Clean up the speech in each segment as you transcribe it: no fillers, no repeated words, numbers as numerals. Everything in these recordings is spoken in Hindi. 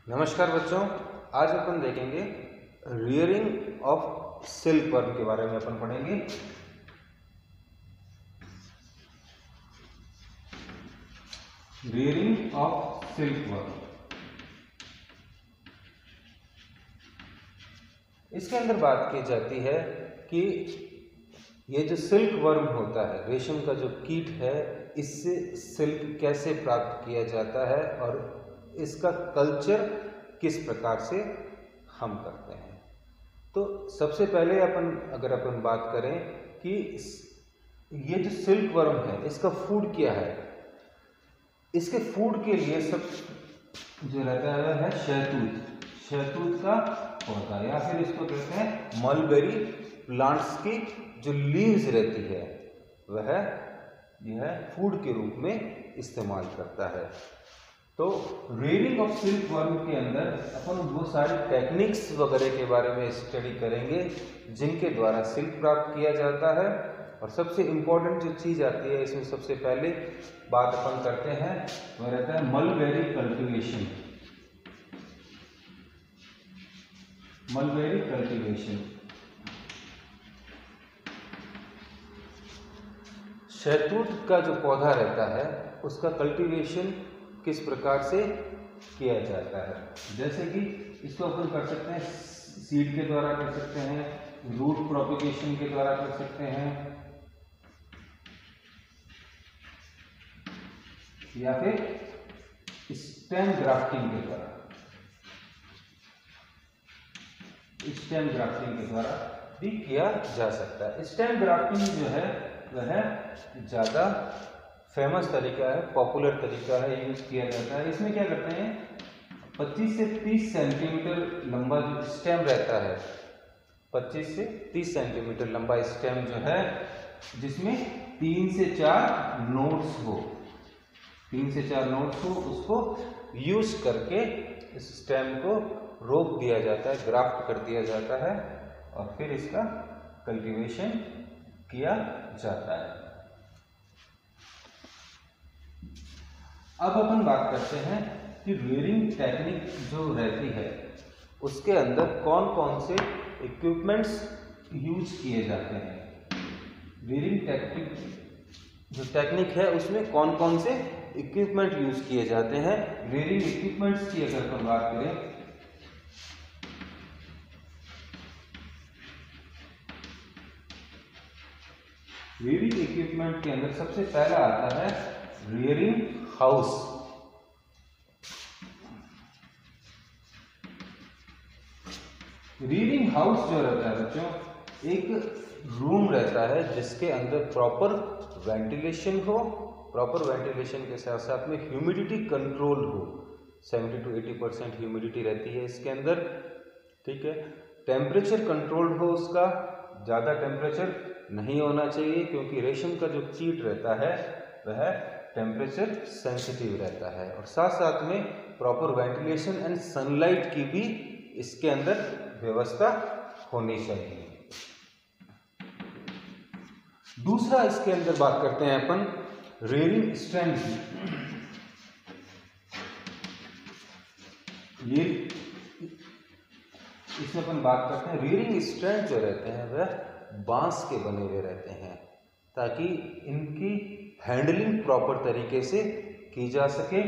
नमस्कार बच्चों, आज अपन देखेंगे रियरिंग ऑफ सिल्क वर्म के बारे में अपन पढ़ेंगे। रियरिंग ऑफ सिल्क वर्म, इसके अंदर बात की जाती है कि ये जो सिल्क वर्म होता है, रेशम का जो कीट है, इससे सिल्क कैसे प्राप्त किया जाता है और इसका कल्चर किस प्रकार से हम करते हैं। तो सबसे पहले अपन बात करें कि ये जो सिल्क वर्म है, इसका फूड क्या है। इसके फूड के लिए सब जो रहता है शहतूत का पौधा, या फिर इसको कहते हैं मलबेरी प्लांट्स की जो लीव्स रहती है, वह यह फूड के रूप में इस्तेमाल करता है। तो रियरिंग ऑफ सिल्क वर्म के अंदर अपन वो सारी टेक्निक्स वगैरह के बारे में स्टडी करेंगे जिनके द्वारा सिल्क प्राप्त किया जाता है। और सबसे इम्पोर्टेंट जो चीज़ आती है इसमें, सबसे पहले बात अपन करते हैं, वह रहता है मलबेरी कल्टीवेशन। मलबेरी कल्टीवेशन, शहतूत का जो पौधा रहता है उसका कल्टीवेशन किस प्रकार से किया जाता है। जैसे कि इसको अपन कर सकते हैं सीड के द्वारा कर सकते हैं, रूट प्रोपिगेशन के द्वारा कर सकते हैं, या फिर स्टेम ग्राफ्टिंग के द्वारा। स्टेम ग्राफ्टिंग के द्वारा भी किया जा सकता है। स्टेम ग्राफ्टिंग जो है वह ज़्यादा फेमस तरीका है, पॉपुलर तरीका है, यूज किया जाता है। इसमें क्या करते हैं, 25 से 30 सेंटीमीटर लंबा जो स्टेम रहता है, 25 से 30 सेंटीमीटर लंबा स्टेम जो है, जिसमें 3 से 4 नोड्स हो, 3 से 4 नोड्स हो, उसको यूज करके इस स्टेम को रोप दिया जाता है, ग्राफ्ट कर दिया जाता है और फिर इसका कल्टीवेशन किया जाता है। अब अपन बात करते हैं कि रियरिंग टेक्निक जो रहती है उसके अंदर कौन कौन से इक्विपमेंट्स यूज किए जाते हैं। रियरिंग टेक्निक जो टेक्निक है उसमें कौन कौन से इक्विपमेंट यूज किए जाते हैं। रियरिंग इक्विपमेंट्स की अगर अपन बात करें, रियरिंग इक्विपमेंट के अंदर सबसे पहला आता है रियरिंग हाउस। रियरिंग हाउस जो रहता है बच्चों, एक रूम रहता है जिसके अंदर प्रॉपर वेंटिलेशन हो, प्रॉपर वेंटिलेशन के साथ साथ में ह्यूमिडिटी कंट्रोल हो। 70 to 80% ह्यूमिडिटी रहती है इसके अंदर, ठीक है। टेम्परेचर कंट्रोल हो, उसका ज़्यादा टेम्परेचर नहीं होना चाहिए क्योंकि रेशम का जो कीट रहता है वह टेम्परेचर सेंसिटिव रहता है। और साथ साथ में प्रॉपर वेंटिलेशन एंड सनलाइट की भी इसके अंदर व्यवस्था होनी चाहिए। दूसरा इसके अंदर बात करते हैं अपन रियरिंग स्ट्रैंड की। ये इसमें अपन बात करते हैं, रियरिंग स्ट्रैंड जो रहते हैं वह बांस के बने हुए रहते हैं ताकि इनकी हैंडलिंग प्रॉपर तरीके से की जा सके,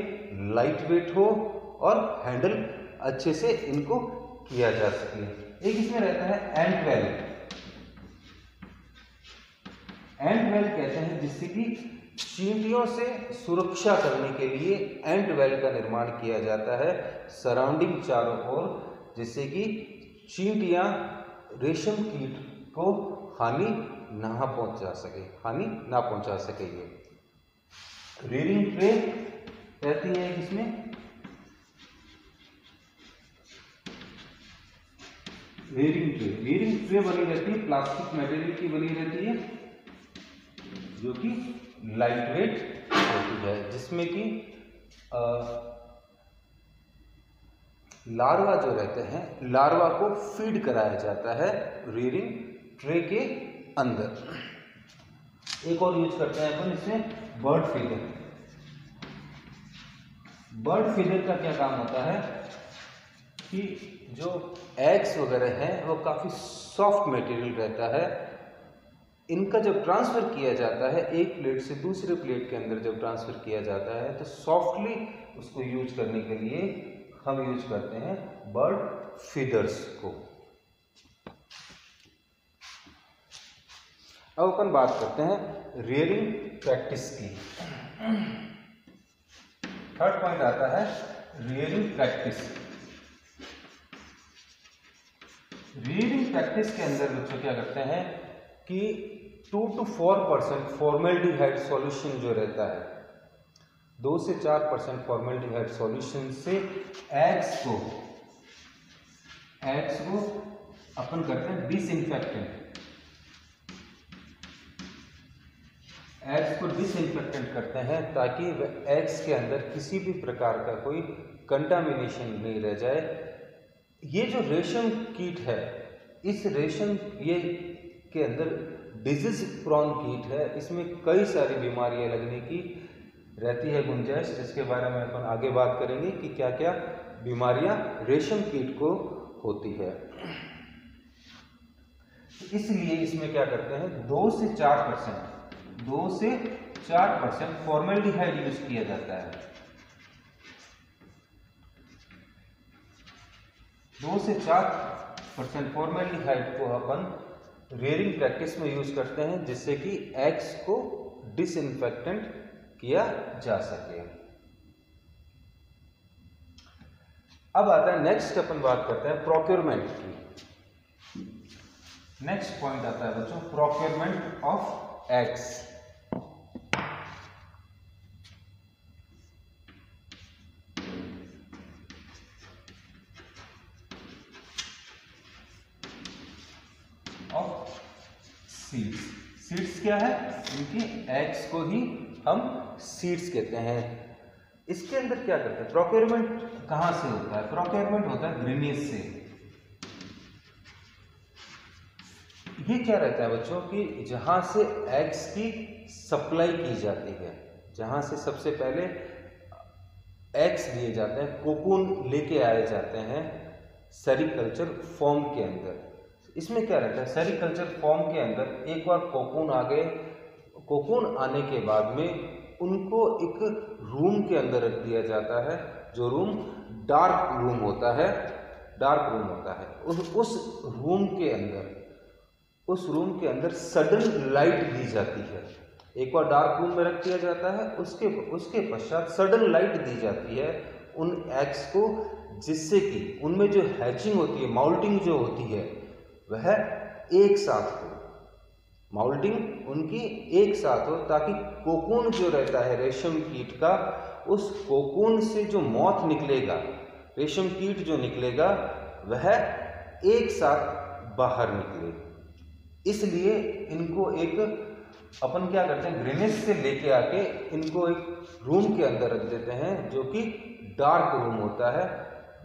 लाइट वेट हो और हैंडल अच्छे से इनको किया जा सके। एक इसमें रहता है एंट वेल। एंट वेल कहते हैं जिससे कि चींटियों से सुरक्षा करने के लिए एंट वेल का निर्माण किया जाता है सराउंडिंग चारों ओर, जिससे कि चींटियां रेशम कीट को हानि ना पहुंचा सके। ये रियरिंग ट्रे रहती है इसमें। रियरिंग ट्रे बनी रहती है, प्लास्टिक मटेरियल की बनी रहती है जो कि लाइट वेट होती है, जिसमें कि लार्वा जो रहते हैं, लार्वा को फीड कराया जाता है रियरिंग ट्रे के अंदर। एक और यूज करते हैं अपन इसमें बर्ड फीडर। बर्ड फीडर का क्या काम होता है, कि जो एग्स वगैरह हैं वो काफ़ी सॉफ्ट मटेरियल रहता है। इनका जब ट्रांसफ़र किया जाता है एक प्लेट से दूसरे प्लेट के अंदर जब ट्रांसफ़र किया जाता है तो सॉफ्टली उसको यूज करने के लिए हम यूज करते हैं बर्ड फीडर्स को। अब अपन बात करते हैं रियरिंग प्रैक्टिस की। थर्ड पॉइंट आता है रियरिंग प्रैक्टिस। रियरिंग प्रैक्टिस के अंदर बच्चों क्या करते हैं कि 2 to 4% फॉर्मेल्डिहाइड सॉल्यूशन जो रहता है, 2 से 4% फॉर्मेल्डिहाइड सॉल्यूशन से एग्स को अपन करते हैं डिसइंफेक्टेंट। एग्स को डिसइंफेक्टेंट करते हैं ताकि एग्स के अंदर किसी भी प्रकार का कोई कंटामिनेशन नहीं रह जाए। ये जो रेशम कीट है, इस रेशम ये के अंदर डिजीज प्रॉन कीट है, इसमें कई सारी बीमारियां लगने की रहती है गुंजाइश, जिसके बारे में अपन आगे बात करेंगे कि क्या क्या बीमारियां रेशम कीट को होती है। इसलिए इसमें क्या करते हैं 2 से 4% फॉर्मेल्डिहाइड यूज किया जाता है। 2 से 4% फॉर्मेल्डिहाइड को अपन रेयरिंग प्रैक्टिस में यूज करते हैं जिससे कि एग्स को डिसइंफेक्टेंट किया जा सके। अब आता है नेक्स्ट, अपन बात करते हैं प्रोक्योरमेंट की। नेक्स्ट पॉइंट आता है बच्चों प्रोक्योरमेंट ऑफ एग्स। सीड्स क्या है? इनके एग्स को ही हम सीड्स कहते हैं। इसके अंदर क्या करते हैं, प्रोक्योरमेंट कहां से होता है? प्रोक्योरमेंट होता है ग्रीनेज से। ये क्या रहता है बच्चों कि जहां से एग्स की सप्लाई की जाती है, जहां से सबसे पहले एग्स लिए जाते हैं, कोकून लेके आए जाते हैं सेरिकल्चर फॉर्म के अंदर। इसमें क्या रहता है, सेरिकल्चर फॉर्म के अंदर एक बार कोकून आ गए, कोकून आने के बाद में उनको एक रूम के अंदर रख दिया जाता है, जो रूम डार्क रूम होता है। उस रूम के अंदर सडन लाइट दी जाती है। एक बार डार्क रूम में रख दिया जाता है, उसके पश्चात सडन लाइट दी जाती है उन एग्स को, जिससे कि उनमें जो हैचिंग होती है, माउल्टिंग जो होती है, वह एक साथ हो। माउल्टिंग उनकी एक साथ हो ताकि कोकून जो रहता है रेशम कीट का, उस कोकून से जो मॉथ निकलेगा, रेशम कीट जो निकलेगा, वह एक साथ बाहर निकले। इसलिए इनको एक अपन क्या करते हैं, ग्रीनेज से लेके आके इनको एक रूम के अंदर रख देते हैं जो कि डार्क रूम होता है।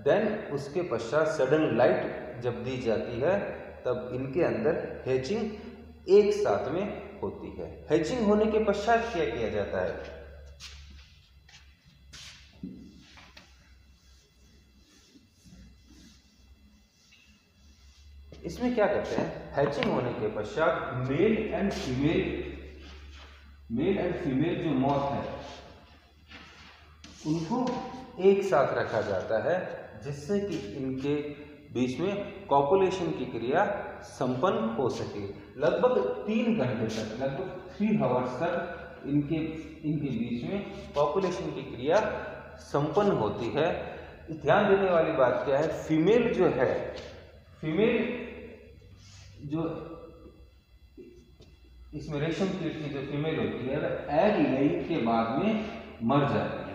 देन उसके पश्चात सडन लाइट जब दी जाती है तब इनके अंदर हैचिंग एक साथ में होती है। हैचिंग होने के पश्चात क्या किया जाता है, इसमें क्या करते हैं, हैचिंग होने के पश्चात मेल एंड फीमेल जो मॉथ है उनको एक साथ रखा जाता है, जिससे कि इनके बीच में कॉपुलेशन की क्रिया संपन्न हो सके। लगभग 3 घंटे तक, लगभग 3 आवर्स तक इनके बीच में कॉपुलेशन की क्रिया संपन्न होती है। ध्यान देने वाली बात क्या है, फीमेल जो है, फीमेल जो इसमें रेशम कीट की जो फीमेल होती है वह एग लेइंग के बाद में मर जाती है,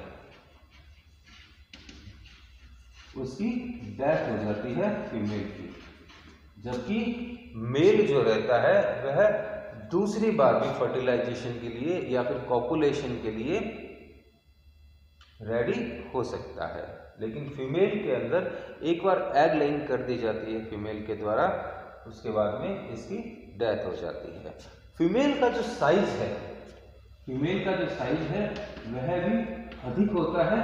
उसकी डेथ हो जाती है फीमेल की। जबकि मेल जो रहता है वह दूसरी बार भी फर्टिलाइजेशन के लिए या फिर कॉपुलेशन के लिए रेडी हो सकता है। लेकिन फीमेल के अंदर एक बार एग लेइंग कर दी जाती है फीमेल के द्वारा, उसके बाद में इसकी डेथ हो जाती है। फीमेल का जो साइज है, वह भी अधिक होता है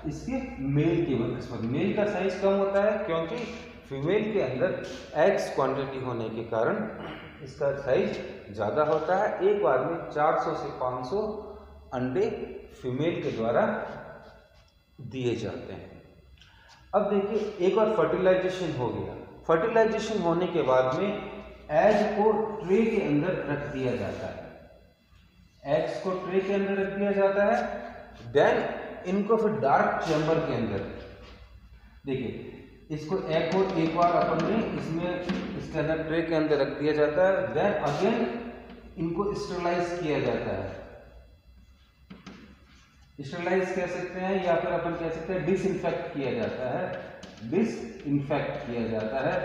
इसके मेल की बनस्पत। मेल का साइज कम होता है क्योंकि फीमेल के अंदर एग्स क्वांटिटी होने के कारण इसका साइज ज़्यादा होता है। एक बार में 400 से 500 अंडे फीमेल के द्वारा दिए जाते हैं। अब देखिए एक बार फर्टिलाइजेशन हो गया। फर्टिलाइजेशन होने के बाद में एग को ट्रे के अंदर रख दिया जाता है। एग्स को ट्रे के अंदर रख दिया जाता है। देन इनको फिर डार्क चैम्बर के अंदर, देखिए इसको एग को एक बार अपन ने इसके अंदर ट्रे के अंदर रख दिया जाता है। देन अगेन इनको स्टरलाइज किया जाता है। स्टरलाइज कह सकते हैं या फिर अपन कह सकते हैं डिसइंफेक्ट किया जाता है। डिसइंफेक्ट किया जाता है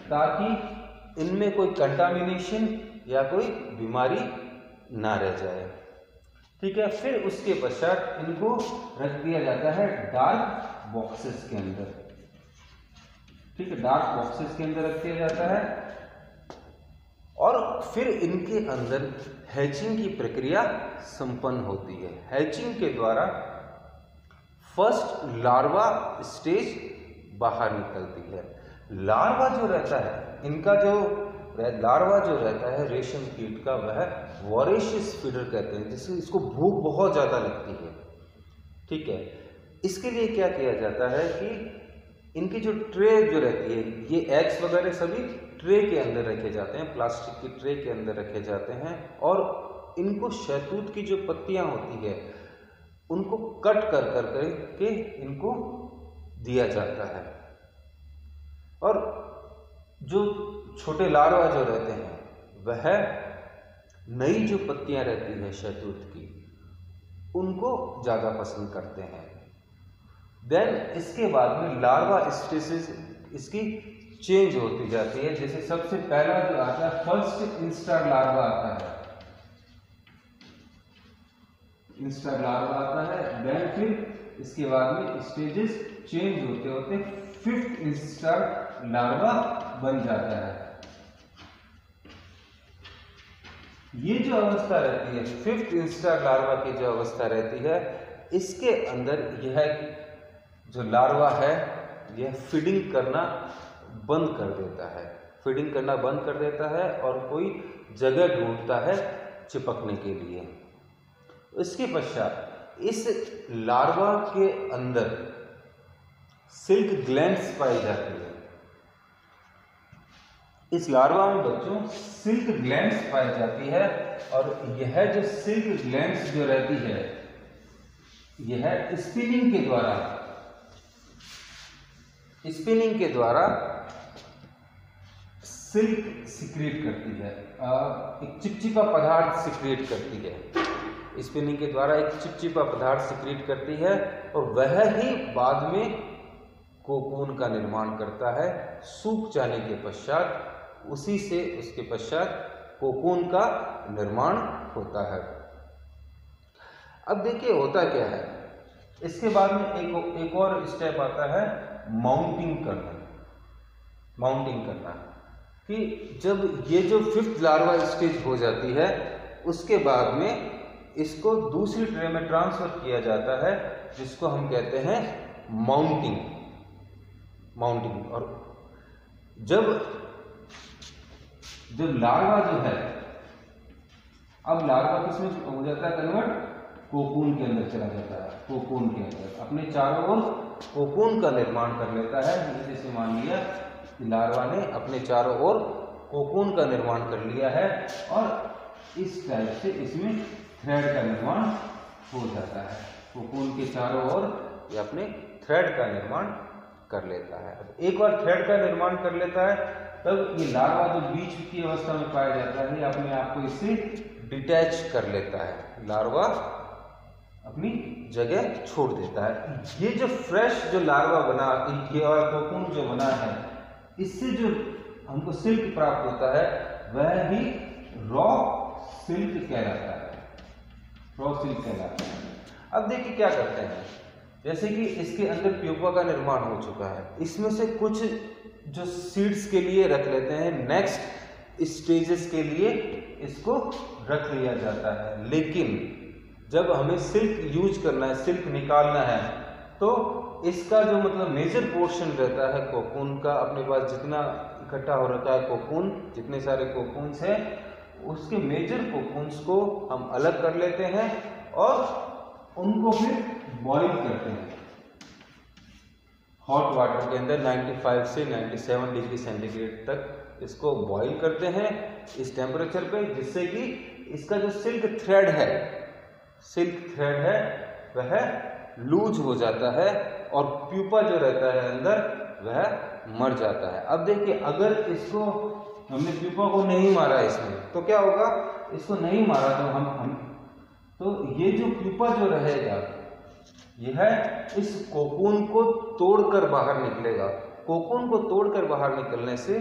ताकि इनमें कोई कंटामिनेशन या कोई बीमारी ना रह जाए। ठीक है, फिर उसके पश्चात इनको रख दिया जाता है डार्क बॉक्सेस के अंदर। ठीक है, डार्क बॉक्सेस के अंदर रख दिया जाता है और फिर इनके अंदर हैचिंग की प्रक्रिया संपन्न होती है। हैचिंग के द्वारा फर्स्ट लार्वा स्टेज बाहर निकलती है। लार्वा जो रहता है, इनका जो लार्वा जो रहता है रेशम कीट का, वह वोरेशियस फीडर कहते हैं, जिससे इसको भूख बहुत ज़्यादा लगती है। ठीक है, इसके लिए क्या किया जाता है कि इनकी जो ट्रे जो रहती है, ये एग्स वगैरह सभी ट्रे के अंदर रखे जाते हैं, प्लास्टिक की ट्रे के अंदर रखे जाते हैं और इनको शहतूत की जो पत्तियां होती है उनको कट कर के इनको दिया जाता है। और जो छोटे लार्वा जो रहते हैं वह नई जो पत्तियां रहती है शहतूत की उनको ज़्यादा पसंद करते हैं। देन इसके बाद में लार्वा स्टेजेस इसकी चेंज होती जाती है। जैसे सबसे पहला जो आता है फर्स्ट इंस्टार लार्वा आता है, इंस्टार लार्वा आता है। देन फिर इसके बाद में स्टेजेस चेंज होते होते फिफ्थ इंस्टार लार्वा बन जाता है। ये जो अवस्था रहती है फिफ्थ इंस्टार लार्वा की जो अवस्था रहती है, इसके अंदर यह जो लार्वा है यह फीडिंग करना बंद कर देता है। फीडिंग करना बंद कर देता है और कोई जगह ढूंढता है चिपकने के लिए। इसके पश्चात इस लार्वा के अंदर सिल्क ग्लैंड्स पाई जाती है। इस लार्वा में बच्चों सिल्क ग्लैंड्स पाई जाती है और यह जो सिल्क ग्लैंड्स जो रहती है यह स्पिनिंग के द्वारा सिल्क सिक्रेट करती है, एक चिपचिपा पदार्थ सिक्रेट करती है। स्पिनिंग के द्वारा एक चिपचिपा पदार्थ सिक्रेट करती है और वह ही बाद में कोकून का निर्माण करता है। सूख जाने के पश्चात उसी से उसके पश्चात कोकून का निर्माण होता है। अब देखिए होता क्या है, इसके बाद में एक और स्टेप आता है माउंटिंग करना। माउंटिंग करना कि जब ये जो फिफ्थ लार्वा स्टेज हो जाती है उसके बाद में इसको दूसरी ट्रे में ट्रांसफर किया जाता है, जिसको हम कहते हैं माउंटिंग। और जब लार्वा जो है, अब लार्वा किसमें हो जाता है कन्वर्ट, कोकून के अंदर चला जाता है। कोकून के अंदर अपने चारों ओर कोकून का निर्माण कर लेता है। जैसे मान लिया कि लार्वा ने अपने चारों ओर कोकून का निर्माण कर लिया है और इस टाइप से इसमें थ्रेड का निर्माण हो जाता है। कोकून के चारों ओर ये अपने थ्रेड का निर्माण कर लेता है। अब एक बार थ्रेड का निर्माण कर लेता है तब ये लार्वा जो बीच की अवस्था में पाया जाता है अपने आप को इससे डिटैच कर लेता है। लार्वा अपनी जगह छोड़ देता है। ये जो फ्रेश जो लार्वा बना, ये और कोकून जो बना है, इससे जो हमको सिल्क प्राप्त होता है वह भी रॉ सिल्क कहलाता है। रॉ सिल्क कहलाता है। अब देखिए क्या करते हैं, जैसे कि इसके अंदर प्यूपा का निर्माण हो चुका है, इसमें से कुछ जो सीड्स के लिए रख लेते हैं, नेक्स्ट स्टेजेस के लिए इसको रख लिया जाता है। लेकिन जब हमें सिल्क यूज करना है, सिल्क निकालना है, तो इसका जो मतलब मेजर पोर्शन रहता है कोकून का, अपने पास जितना इकट्ठा हो रखा है कोकून, जितने सारे कोकून्स हैं, उसके मेजर कोकून्स को हम अलग कर लेते हैं और उनको फिर बॉईल करते हैं हॉट वाटर के अंदर 95 से 97 डिग्री सेंटीग्रेड तक इसको बॉईल करते हैं इस टेम्परेचर पे, जिससे कि इसका जो सिल्क थ्रेड है वह लूज हो जाता है और प्यूपा जो रहता है अंदर वह मर जाता है। अब देखिए, अगर इसको हमने प्यूपा को नहीं मारा इसमें तो क्या होगा, इसको नहीं मारा तो हम तो ये जो प्यूपा जो रहेगा यह इस कोकून को तोड़कर बाहर निकलेगा। कोकून को तोड़कर बाहर निकलने से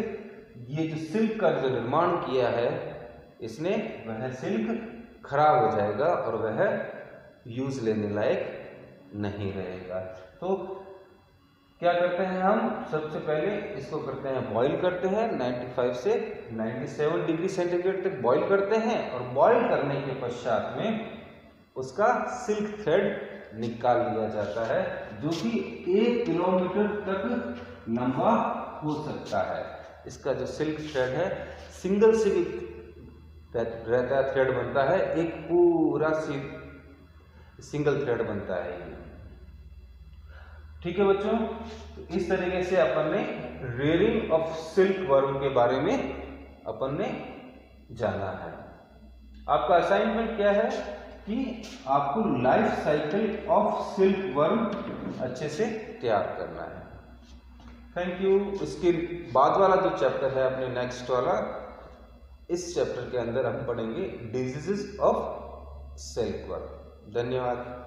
ये जो सिल्क का जो निर्माण किया है इसने, वह सिल्क खराब हो जाएगा और वह यूज लेने लायक नहीं रहेगा। तो क्या करते हैं हम, सबसे पहले इसको करते हैं बॉईल करते हैं 95 से 97 डिग्री सेंटीग्रेड तक बॉईल करते हैं और बॉईल करने के पश्चात में उसका सिल्क थ्रेड निकाल लिया जाता है, जो कि 1 किलोमीटर तक लंबा हो सकता है। इसका जो सिल्क थ्रेड है सिंगल रहता है, थ्रेड बनता है, एक पूरा सिंगल थ्रेड बनता है ये। ठीक है बच्चों, तो इस तरीके से अपन ने रेयरिंग ऑफ सिल्क वर्म के बारे में अपन ने जाना है। आपका असाइनमेंट क्या है कि आपको life cycle of silk worm अच्छे से तैयार करना है। Thank you. इसके बाद वाला जो चैप्टर है अपने नेक्स्ट वाला, इस चैप्टर के अंदर हम पढ़ेंगे डिजीजेस ऑफ सिल्क वर्म। धन्यवाद।